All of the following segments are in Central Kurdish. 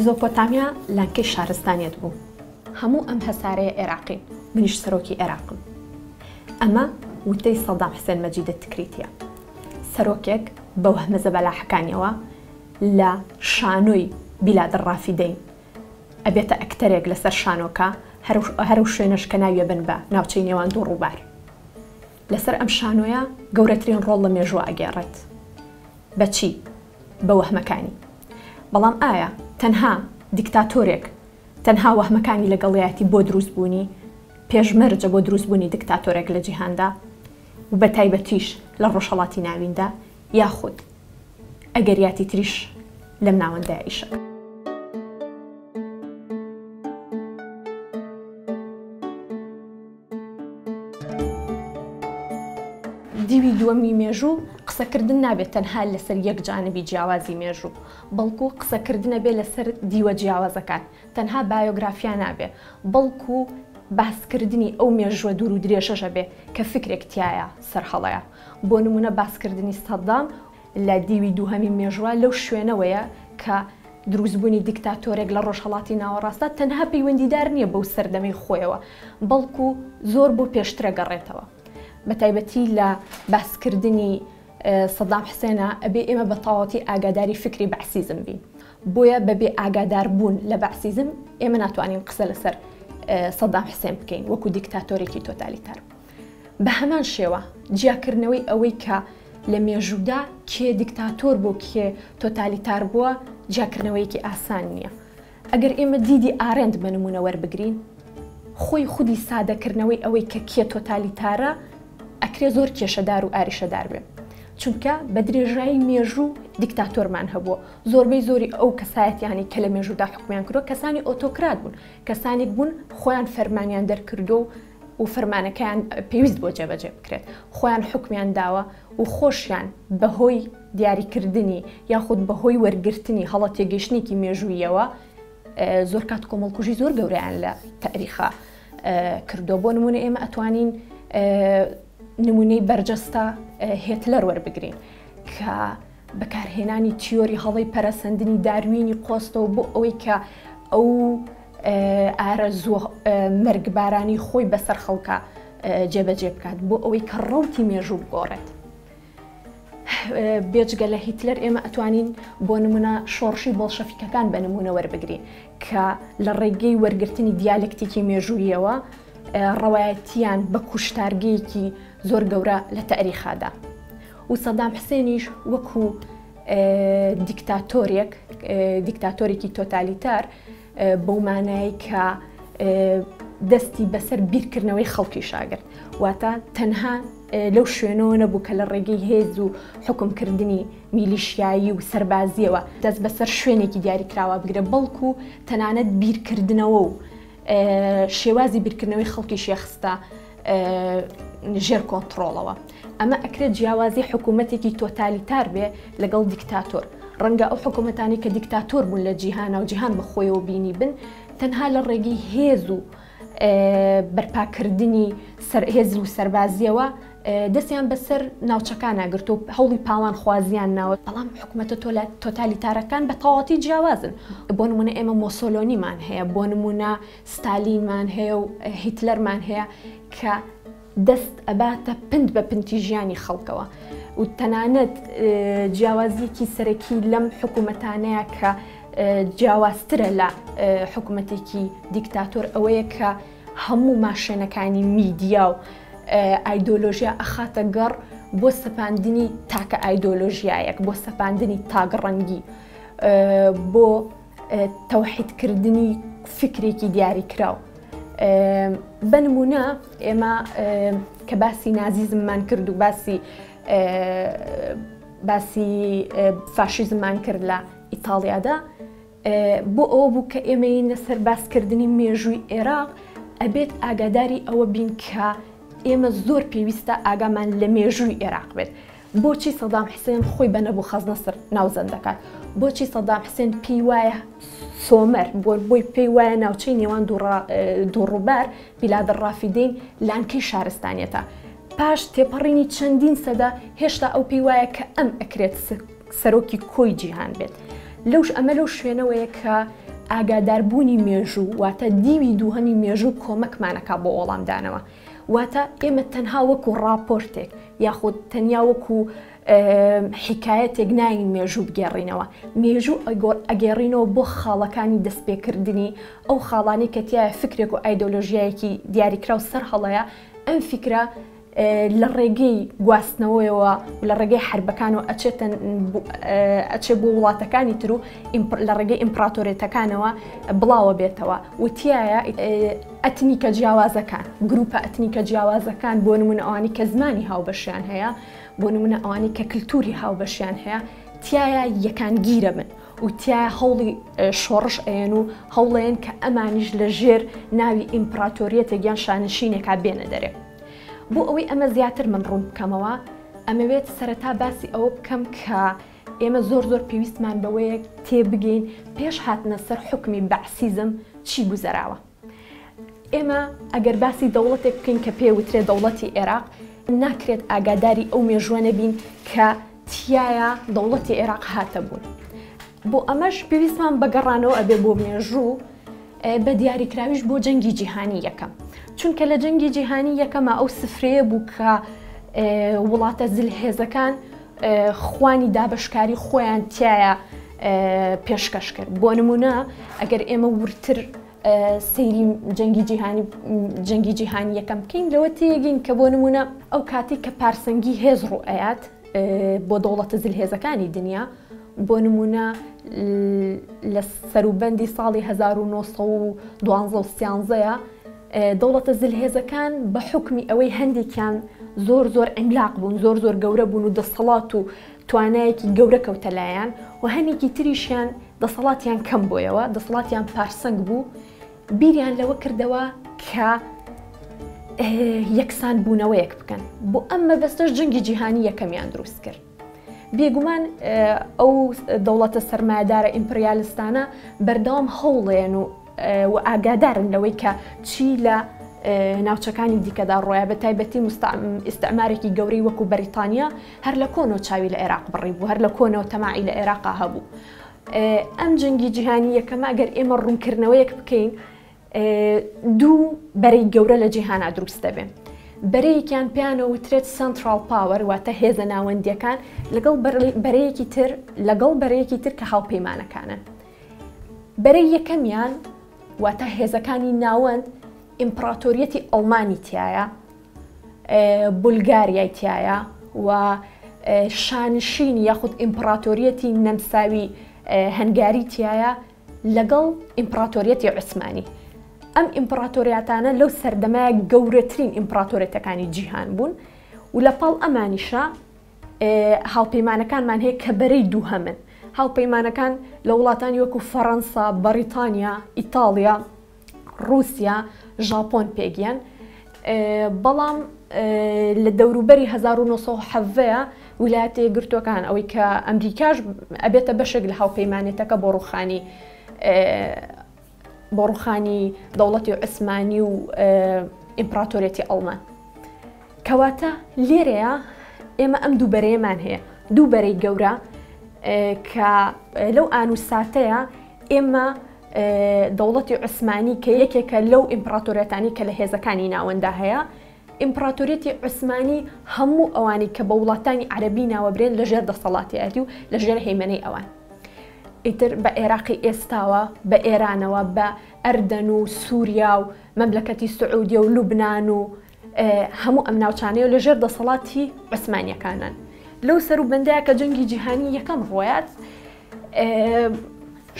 میزۆپۆتامیا لانکەی شارستانیت بوو. هەموو ئەم هەسارەیە عێراقین، منیش سەرۆکی عێراقم. ئەمە وتەی سەدام حوسێن مەجیدە تکریتیە. سەرۆکێک بەو هەمەزە بەلاحەکانیەوە لە شانۆی بیلادڕافیدەین ئەبێتە ئەکتەرێک لەسەر شانۆکە هەرو شوێنەش کە ناویە بن بە ناوچەی نێوان دوو ڕووبار. لەسەر ئەم شانۆیە گەورەترین ڕۆڵ لە مێژووە ئەگێڕێت. بەچی؟ بە وەهمەکانی. بەڵام ئایا تەنها دیکتاتۆرێک تەنها وەهمەکانی لەگەڵیەتی بۆ دروستبوونی پێشمەرجە بۆ دروستبوونی دیکتاتۆرێک لە جیهاندا و بە تایبەتیش لە ڕۆژهەڵاتی ناویندا یاخود ئەگەریاتی تریش لەم ناوەندای ئیشە. دیوی دووەمی مێژوو قسەکردن نابێت تەنها لەسەر یەک جانبی جیاوازی مێژوو، بەڵکو قسەکردنە بێ لەسەر دیوە جیاوازەکان، تەنها بایۆگرافیا نابێ، بەڵکو باسکردنی ئەو مێژووە دوور و درێژەشە بێ کە فکرێک تایە سەرهەڵەیە. بۆ نمونە باسکردنی سەدام لە دیوی دووهەمی مێژووە لەو شوێنەوەیە کە دروستبوونی دیکتاتۆرێک لە ڕۆژهەڵاتی ناوەڕاستە تەنها پەیوەندیدار نییە بەو سەردەمەی خۆیەوە، بەڵکو زۆر بۆ پێشترە گەڕێتەوە. بەتایبەتی لە باسکردنی سەدام حوسێنە ئەبێ ئێمە بە تەواوەتی ئاگاداری فکری بەعسیزم بین. بۆیە بەبێ ئاگادار بوون لە بەعسیزم ئێمە ناتوانین قسە لەسەر سەدام حوسێن بکەین وەکو دیکتاتۆرێکی تۆتالیتار. بە هەمان شێوە جیاکردنەوەی ئەوەی کە لە مێژوودا کێ دیکتاتۆر بۆ کێ تۆتالیتار بووە جیاکردنەوەیەکی ئاسان نییە. ئەگەر ئێمە دیدی ئارێند بە نمونە وەربگرین، خۆی خودی سادەکردنەوەی ئەوەی کە کێ تۆتالیتارە ئەکرێ زۆر کێشەدار و ئاریشەدار بێ، چونکە بە درێژایی مێژوو دیکتاتۆرمان هەبووە. زۆربەی زۆری ئەو کەسایەتیانی کە لە مێژوودا حکومیان کردو کەسانی ئۆتۆکرات بوون، کەسانێک بوون خۆیان فەرمانیان دەرکردو و فەرمانەکەیان پێویست بۆ جێبەجێ بکرێت، خۆیان حکمیان داوە و خۆشیان بەهۆی دیاریکردنی یاخود بەهۆی وەرگرتنی هەڵە تێگەیشتنێکی مێژوویەوە زۆر کات کۆمەڵکوژی زۆر گەورەیان لە تاریخە کردو. بۆ نمونە ئێمە ئەتوانین نمونەی بەرجەستە هێتلەر وەربگرین کە بەکارهێنانی تیۆری هەڵی پەرەسەندنی داروینی قۆستەوە بۆ ئەوەی کە ئەو ئارەزووە مەرگبارانی خۆی بەسەر خەڵکە جێبەجێ بکات بۆ ئەوەی کە ڕەوتی مێژوو بگۆڕێت. بێجگە لە هیتلەر ئێمە ئەتوانین بۆ نمونە شۆڕشی بۆڵشەفیکەکان بە نمونە وەربگرین کە لە ڕێگەی وەرگرتنی دیالکتیکی مێژوویەوە ڕەوایەتیان بە کوشتارگەیەکی زۆر گەورە لە تاریخادا. و سەدام حوسێنیش وەکو دیکتاتۆرێکی تۆتالیتار بەو مانای کە دەستی بەسەر بیرکردنەوەی خەڵکی شاگرت، واتە تەنها لەو شوێنەوە نەبوو کە لە ڕێگەی هێز و حکومکردنی میلیشیایی و سەربازیەوە دەست بەسەر شوێنێکی دیاریکراوە بگرە، بەڵکو تەنانەت بیرکردنەوە و شێوازی بیرکردنەوەی خەڵکی شێخستە ژێر کۆنتڕۆڵەوە. ئەمە ئەکرێت جیاوازی حکوومەتێکی تۆتالیتار بێ لەگەڵ دیکتاتۆر. ڕەنگە ئەو حکوومەتانی کە دیکتاتۆر بوون لە جیهانە و جیهان بەخۆیەوە بینی بن تەنها لە ڕێگەی هێز و بەرپاکردنی هێز و سەربازیەوە دەستیان بەسەر ناوچەکان ئاگرت و هەوڵی پاڵان خوازیان ناوە. بەڵام حکوومەتە تۆتالیتارەکان بە تەواوەتی جیاوازن. بۆ نمونە ئێمە مۆسۆلۆنیمان هەیە، بۆ نمونە ستالینمان هەیە و هیتلەرمان هەیە کە دەست ئەباتە پند بە پنتی ژیانی خەڵکەوە و تەنانەت جیاوازیەکی سەرەکی لەم حکوومەتانەیە کە جیاوازترە لە حکوومەتێکی دیکتاتۆر ئەوەیە کە هەموو ماشێنەکانی میدیا و ئایدۆلۆژیا ئەخاتە گەڕ بۆ سەپاندنی تاکە ئایدۆلۆژیایەک، بۆ سەپاندنی تاگڕەنگی، بۆ تەوحیدکردنی فکرێکی دیاریکراو. بە نمونە ئێمە کە باسی نازیزممان کرد و باسی فاشیزممان کرد لە ئیتاڵیادا، بۆ ئەوە بوو کە ئێمەینە سەر باسکردنی مێژووی عێراق ئەبێت ئاگاداری ئەوە بین کە ئێمە زۆر پێویستە ئاگامان لە مێژووی عێراق بێت. بۆچی سەدام حوسێن خۆی بە نەبوو خەزنەسر ناوزەند دەکات؟ بۆچی سەدام حوسێن پێی وایە سۆمەر بۆی پێی وایە ناوچەی نێوان دوو ڕووبار بیلادڕافیدەین لانکەی شارستانیەتە؟ پاش تێپەڕینی چەندین سەدا هێشتا ئەو پێی وایە کە ئەم ئەکرێت سەرۆکی کۆی جیهان بێت. ئەمە لەو شوێنەوەیە کە ئاگاداربوونی مێژوو واتە دیوی دووهەمی مێژوو کۆمەکمانەکە بۆ وەڵامدانەوە واتە ئێمە تەنها وەکو ڕاپۆرتێک یاخود تەنیا وەکو حکایەتێک ناین مێژوو بگێڕینەوە مێژوو ئەگەڕینەوە بۆ خاڵەکانی دەستپێکردنی ئەو خاڵانی کە تایە فکرێک و ئایدۆلۆژیایەکی دیاریکرا و سەر هەڵەیە ئەم فکرە لە ڕێگەی گواستنەوەیەوە و لە ڕێگەی حربەکانەوە ئەچێ بۆ وڵاتەکانی تر و لە ڕێگەی ئیمپراتۆرێتەکانەوە بڵاوە بێتەوە وتیایە ئەتنیکە جیاوازەکان گروپە ئەتنیکە جیاوازەکان بۆ نمونە ئەوانی کە زمانی هاوبەشیان هەیە بۆ نمونە ئەوانی کە کللتوری هاوبەشیان هەیە تایە یەکان گیرە من و تایە هەوڵی شۆڕش ئەێن و هەوڵێن کە ئەمانیش لە ژێر ناوی ئیمپراتۆریەتێک یان شانشینێکا بێنە دەرێ بۆ ئەوەی ئەمە زیاتر من ڕوون بکەمەوە ئەمەوێت سەرەتا باسی ئەوە بکەم کە ئێمە زۆر پێویستمان بەوەیە تێبگەین پێش هاتنە سەر حکمی بەعسیزم چی گوزەراوە ئێمە ئەگەر باسی دەوڵەتێک بکەین کە پێوترێ دەوڵەتی عێراق ناکرێت ئاگاداری ئەو مێژوانە بین کە تایە دەوڵەتی عێراق هاتە بوون بۆ ئەمەش پێویستمان بەگەڕانەوە ئەبێ بۆ مێژوو بە دیاریکراویش بۆ جەنگی جیهانی یەکەم چونکە لە جەنگی جیهانی یەکەمە ئەو سفرەیە بوو کە وڵاتە زلهێزەکان خوانی دابشکاری خۆیان تایە پێشکەش کرد بۆ نمونە ئەگەر ئێمە ورتر سەیری جەنگی جیهانی یەکەم بکەین لەوە تێگەین کە بۆ نمونە ئەو کاتی کە پارسەنگی هێز ڕوئەیات بۆ دەوڵەتە زلهێزەکانی دنیا بۆ نمونە لە سەروبەندی ساڵی 1912 دەوڵەتە زلهێزەکان بە حکمی ئەوەی هەندێکیان زۆر ئەنگلاق بوون زۆر گەورە بوون و دەسەڵات و توانایەکی گەورە کەوتەلایەن و هەنێکی تریشیان دەسەڵاتیان کەم بۆیەوە دەسەڵاتیان پارسەنگ بوو بیریان لەوە کردەوە کە یەکسان بوونەوەیەک بکەن بۆ ئەم مەبەستەش جەنگی جیهانی یەکەمیان دروست کرد بێگومان ئەو دەوڵەتە سەرمایەدارە ئیمپریالیستانە بەردەوام هەوڵێن و ئاگادارن لەوەی کە چی لە ناوچەکانی دیکەدا ڕۆیە بە تایبەتی ئیستعمارێکی گەورەی وەکو بەریتانیا هەر لە کۆنەوە چاوی لە عێراق بڕی بوو هەر لە کۆنەوە تەماعی لە عێراقا هەبوو ئەم جەنگی جیهانی یەکەمە ئەگەر ئێمە ڕوونکردنەوەیەک بکەین دوو بەرەی گەورە لە جیهانا دروست دەبێن بەرەیەکیان پێیانە وترێت سنترال پاوەر واتە هێزە ناوەندیەکان لەگەڵ بەرەیەکی تر کە هاوپەیمانەکانن بەرەی یەکەمیان واتە هێزەکانی ناوەند ئیمپراتۆریەتی ئەڵمانی تایە بولگاریای تایە و شانشینی یاخود ئیمپراتۆریەتی نەمساوی هەنگاری تایە لەگەڵ ئیمپراتۆریەتی عوسمانی ئەم ئیمپراتۆریاتانە لەو سەردەمایە گەورەترین ئیمپراتۆریەتەکانی جیهان بوون و لەپاڵ ئەمانیشە هاوپەیمانەکانمان هەیە کە بەرەی دووهەمن هاوپەیمانەکان لە وڵاتانی وەکو فەڕەنسا بەریتانیا ئیتالیا رووسیا ژاپۆن پێگیان بەڵام لە دەوروبەری 1970 ویلایەتە یەکگرتووەکان ئەوەی کە ئەمریکاش ئەبێتە بەشێک لە هاوپەیمانێتەکە بۆ ڕوخانی دەوڵەتی عوسمانی و ئیمپراتۆریەتی ئەڵمان کەواتە لێرەیە ئێمە ئەم دوو بەرەیەمان هەیە دوو بەرەی گەورە کە لەو ئان و ساتەیە ئێمە دەوڵەتی عوسمانی کە یەکێکە لەو ئیمپراتۆریەتانی کە لە هێزەکانی ناوەندا هەیە ئیمپراتۆریەتی عوسمانی هەموو ئەوانی کە بە وڵاتانی عەرەبی ناوەبرێن لەژێر دەسەڵاتیەتی و لەژێر هەیمەنەی ئەوان ئیتر بە عێراقی ئێستاوە بە ئێرانەوە بە ئەردەن و سووریا و مەملەکەتی سعودیە و لوبنان و هەموو ئەم ناوچانەیە و لەژێر دەسەڵاتی عوسمانیەکانن لەو سەروبەندەیە کە جەنگی جیهانی یەکەم ڕۆیات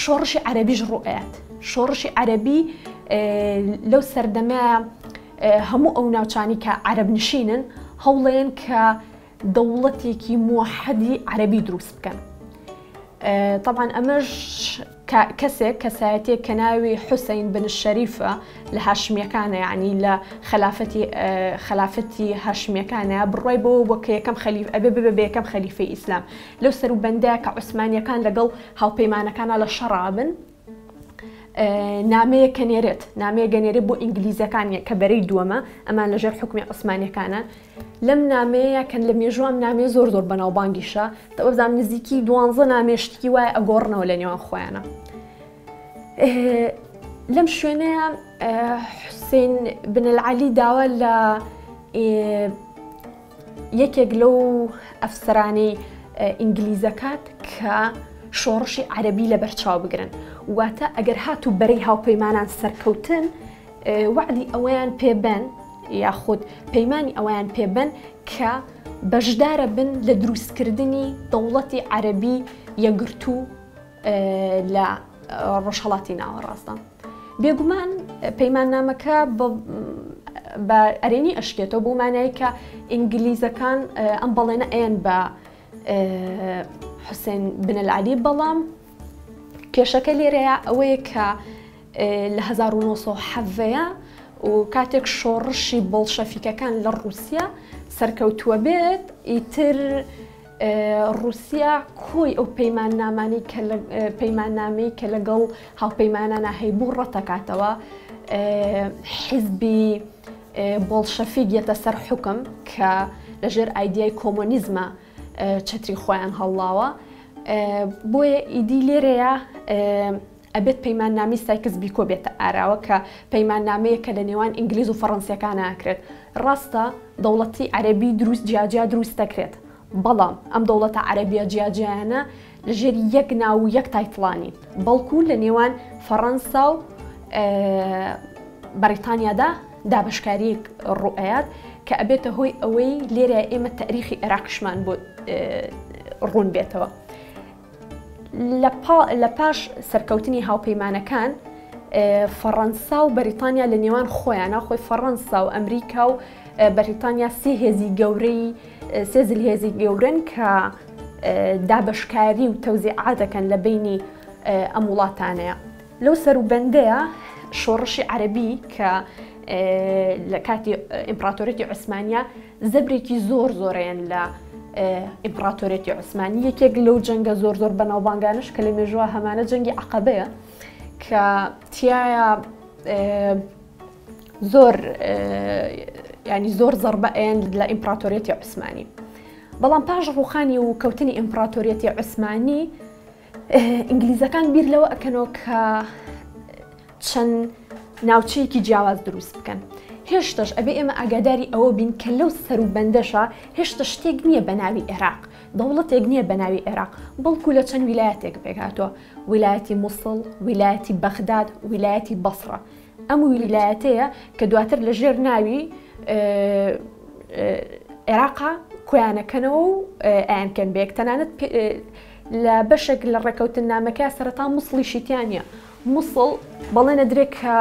شۆڕشی عەرەبیش ڕوئات شۆڕشی عەرەبی لەو سەردەمەیە هەموو ئەو ناوچانی کە عەرەب نشینن هەوڵێن کە دەوڵەتێکی موحەدی عەرەبی دروست بکەن طبعا ئەمەش کەسێک کەسایەتێک کە ناوی حوسەین بن شەریفە لە هاشمیەکانە یعنی لە خلافەتی هاشمیەکانە بڕای بۆ کە یەکەم ئەبێ بە یەکەم خەلیفەی ئیسلام لەو سەروبەندەیە کە عوسمانیەکان لەگەڵ هاوپەیمانەکانە لە شەڕابن نامەیە کەنێرێت نامەیە گەنێرێت بۆ ئینگلیزەکان کە بەرەی دووەمە ئەمان لەژێر حکومی عوسمانیەکانە لەم نامەیە کە لە مێژوام نامێ زۆر بەناوبانگیشە تەوەزان نزیکی 12 نامێشتکی وایە ئەگۆڕنەوە لە نێوان خۆیانە لەم شوێنەیە حوسێن بن العەلی داوا لە یەکێک لەو ئەفسەرانەی ئینگلیزەکات کە شۆڕشی عەرەبی لە بەرچاو بگرن، واتە ئەگەر هاتوو بەرەی هاوپەیمانان سەرکەوتن وعدی ئەوەیان پێبەن یاخود پەیمانی ئەوەیان پێبەن کە بەشدارە بن لە دروستکردنی دەوڵەتی عەرەبی یەکگرتوو لە ڕۆژهەڵاتی ناوەڕاستە. بێگومان پەیماننامەکە بە ئەرێنی ئەشکێتەوە بۆ مانایی کە ئینگلیزەکان ئەم بەڵێنە ئەیان بە حوسێن بن العەلی، بەڵام کێشەکە لێرەیە ئەوەیە کە لە 1970 و کاتێک شۆڕشی بۆڵشەفیکەکان لە رووسیا سەرکەوتووە بێت، ئیتر رووسیا کۆی ئەو پەیماننامەی کە لەگەڵ هاوپەیمانانە هەیبوو ڕەتەکاتەوە، حیزبی بۆڵشەفیک یەتە سەر حوکم کە لەژێر ئایدیای کۆمۆنیزمە چەتری خۆیان هەڵاوە. بۆیە ئیدی لێرەیە ئەبێت پەیماننامی سایکس بیکۆ بێتە ئاراوە کە پەیماننامەیە کە لە نێوان ئینگلیز و فەڕەنسیەکان ناکرێت. ڕاستە دەوڵەتی عەرەبی دروست جیاجیا دروست دەکرێت، بەڵام ئەم دەوڵەتە عەرەبیە جیاجیانە لەژێر یەک ناو و یەک تایتڵانی، بەڵکو لە نێوان فەڕەنسا و بەریتانیادا دابشکاریەک ڕوئەیات کە ئەبێتە هۆی ئەوەی لێرە ئێمە تاریخی عێراقشمان بۆ ڕوون بێتەوە. لە پاش سەرکەوتنی هاوپەیمانەکان فەڕەنسا و بەریتانیا لە نێوان خۆیانە، خۆی فەڕەنسا و ئەمریکا و بەریتانیا سێ زلهێزی گەورن کە دابشکاری و تەوزیعاتەکەن لە بینی ئەم وڵاتانەیە. لەو سەروبەندەیە شۆڕشی عەرەبی کە لە کاتی ئیمپراتۆرێتی عوسمانیە زەبرێکی زۆرەیەن لە ئیمپراتۆرێتی عوسمانی. یەکێک لەو جەنگە زۆر بەناوبانگانش کە لە مێژووە هەمانە جەنگی عەقەبەیە کە تایە زۆر زەربە ئەیان لە ئیمپراتۆرێتی عوسمانی. بەڵام پاش ڕووخانی و کەوتنی ئیمپراتۆرێتی عوسمانی ئینگلیزەکان بیر لەوە ئەکەنەوە کە چەند ناوچەیەکی جیاواز دروست بکەن. هێشتاش ئەبێ ئێمە ئاگاداری ئەوە بین کە لەو سەروبەندەشە هێشتا شتێک نییە بە ناوی عێراق، دەوڵەتێک نییە بە ناوی عێراق، بەڵکو لە چەند ویلایەتێک پێکهاتووە: ویلایەتی مووسڵ، ویلایەتی بەغداد، ویلایەتی بەسڕە. ئەم ویلایەتەیە کە دواتر لە ژێر ناوی عێراقا کۆیانەکەنەوە و ئەیانکەن بێک. تەنانەت لە بەشێک لە ڕێکەوتن نامەکە سەرەتا مووسڵی شیتیانە. مووسڵ بەڵێنە درێک کە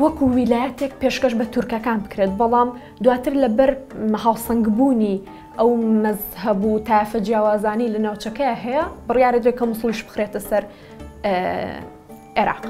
وەکو ویلایەتێک پێشکەش بە تورکەکان بکرێت، بەڵام دواتر لەبەر هاوسەنگبوونی ئەو مەزهەب و تایفە جیاوازانی لە ناوچەکەیە هەیە بڕیارە درێک کە مووسڵیش بخرێتە سەر عێراق.